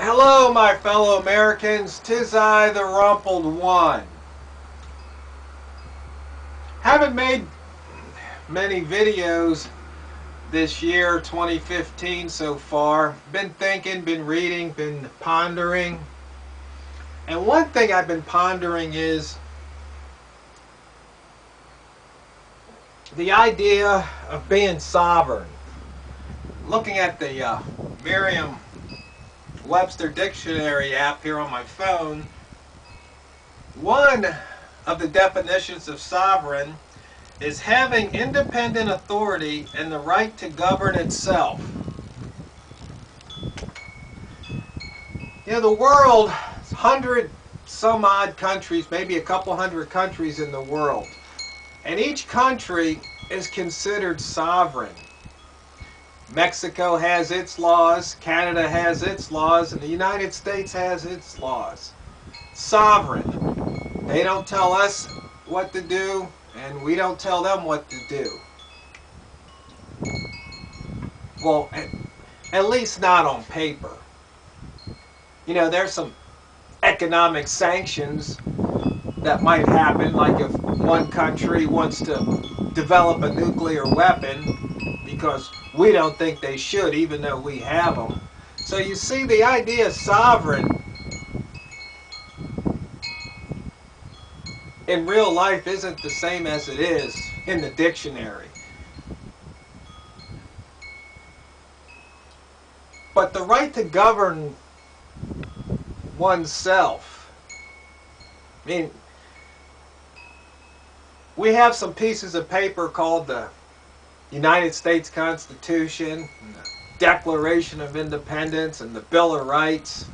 Hello, my fellow Americans. 'Tis I, the Rumpled One. Haven't made many videos this year, 2015 so far. Been thinking, been reading, been pondering. And one thing I've been pondering is the idea of being sovereign. Looking at the Merriam-Webster dictionary app here on my phone, one of the definitions of sovereign is having independent authority and the right to govern itself. You know, the world, 100 some odd countries, maybe a couple hundred countries in the world, and each country is considered sovereign. Mexico has its laws, Canada has its laws, and the United States has its laws. Sovereign. They don't tell us what to do, and we don't tell them what to do. Well, at least not on paper. You know, there's some economic sanctions that might happen, like if one country wants to develop a nuclear weapon because we don't think they should, even though we have them. So you see, the idea of sovereign in real life isn't the same as it is in the dictionary. But the right to govern oneself, I mean, we have some pieces of paper called the United States Constitution, and the Declaration of Independence, and the Bill of Rights.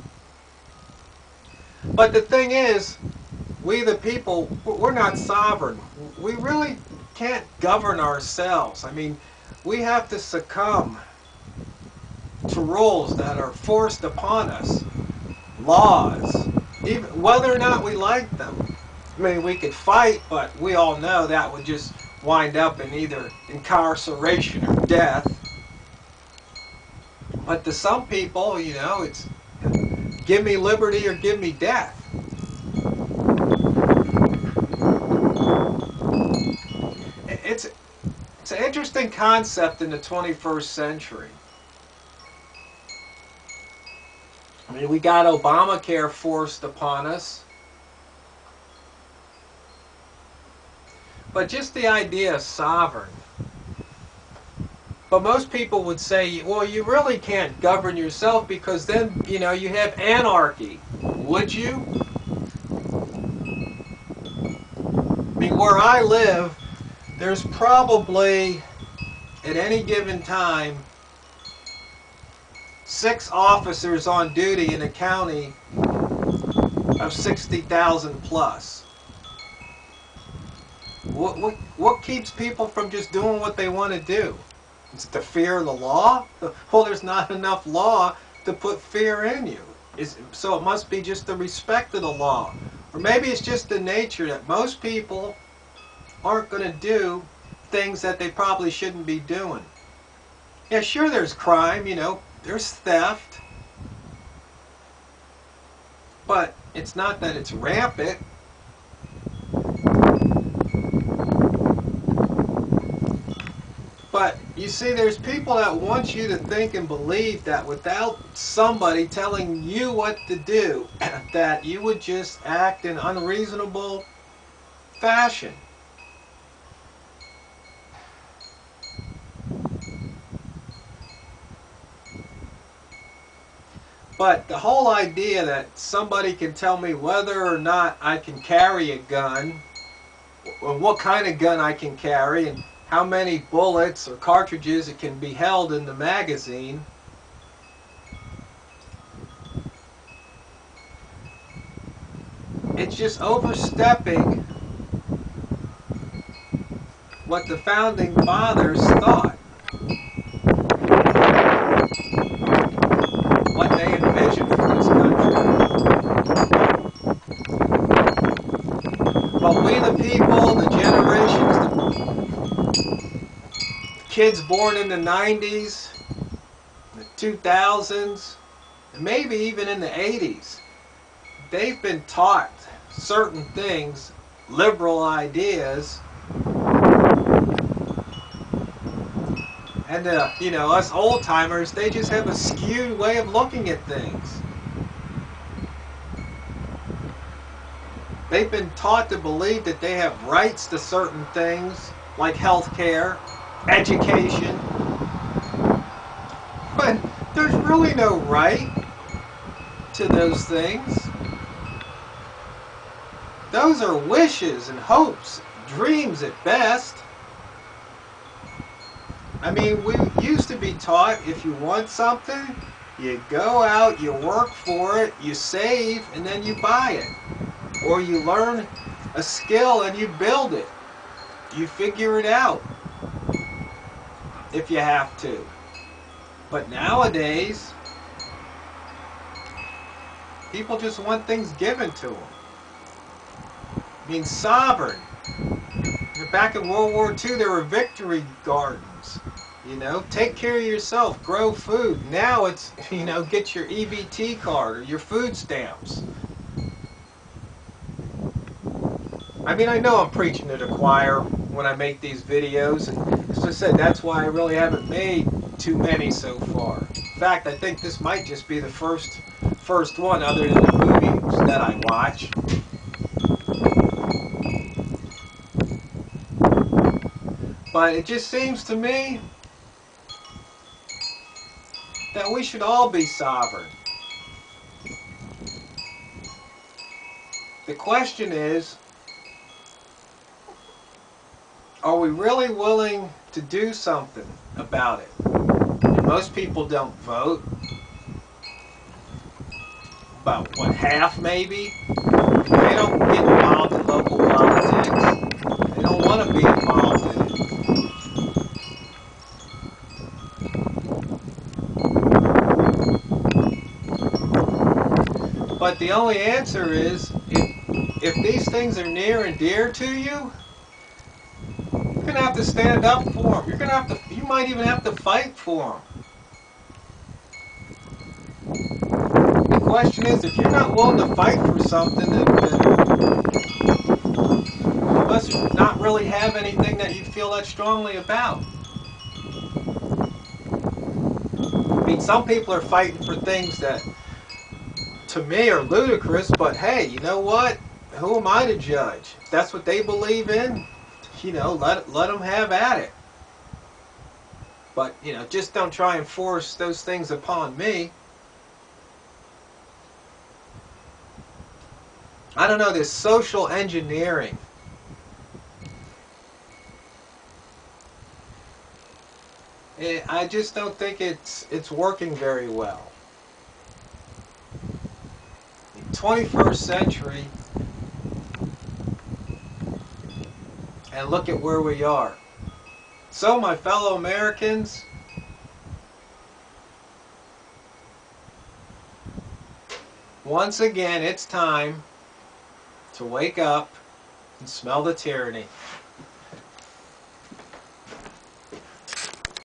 But the thing is, we the people, we're not sovereign. We really can't govern ourselves. I mean, we have to succumb to rules that are forced upon us, laws, even whether or not we like them. I mean, we could fight, but we all know that would just wind up in either incarceration or death. But to some people, you know, it's give me liberty or give me death. It's an interesting concept in the 21st century. I mean, we got Obamacare forced upon us. But just the idea of sovereign. But most people would say, well, you really can't govern yourself because then, you know, you have anarchy. Would you? I mean, where I live, there's probably, at any given time, 6 officers on duty in a county of 60,000 plus. What keeps people from just doing what they want to do? It's the fear of the law? Well, there's not enough law to put fear in you. So it must be just the respect of the law. Or maybe it's just the nature that most people aren't going to do things that they probably shouldn't be doing. Yeah, sure, there's crime, you know, there's theft. But it's not that it's rampant. But you see, there's people that want you to think and believe that without somebody telling you what to do, that you would just act in unreasonable fashion. But the whole idea that somebody can tell me whether or not I can carry a gun, or what kind of gun I can carry, and how many bullets or cartridges it can be held in the magazine, it's just overstepping what the founding fathers thought, what they envisioned for this country. But we the people, the generations, the kids born in the 90s, the 2000s, maybe even in the 80s, they've been taught certain things, liberal ideas, and you know, us old timers, they just have a skewed way of looking at things. They've been taught to believe that they have rights to certain things, like health care, education, but there's really no right to those things. Those are wishes and hopes, dreams at best. I mean, we used to be taught if you want something, you go out, you work for it, you save, and then you buy it. Or you learn a skill and you build it. You figure it out if you have to. But nowadays, people just want things given to them. I mean, sovereign. Back in World War II, there were victory gardens. You know, take care of yourself, grow food. Now it's, you know, get your EBT card or your food stamps. I mean, I know I'm preaching to the choir when I make these videos, and as I said, that's why I really haven't made too many so far. In fact, I think this might just be the first one other than the movies that I watch. But it just seems to me that we should all be sovereign. The question is, are we really willing to do something about it? And most people don't vote. About, what, half maybe? They don't get involved in local politics. They don't want to be involved in it. But the only answer is, if these things are near and dear to you, you're going to have to stand up for them. You're going to have to, you might even have to fight for them. The question is, if you're not willing to fight for something, then you must not really have anything that you feel that strongly about. I mean, some people are fighting for things that, to me, are ludicrous, but hey, you know what? Who am I to judge? If that's what they believe in, you know, let them have at it. But, you know, just don't try and force those things upon me. I don't know, this social engineering. I just don't think it's working very well. 21st century, and look at where we are. So, my fellow Americans, once again, it's time to wake up and smell the tyranny.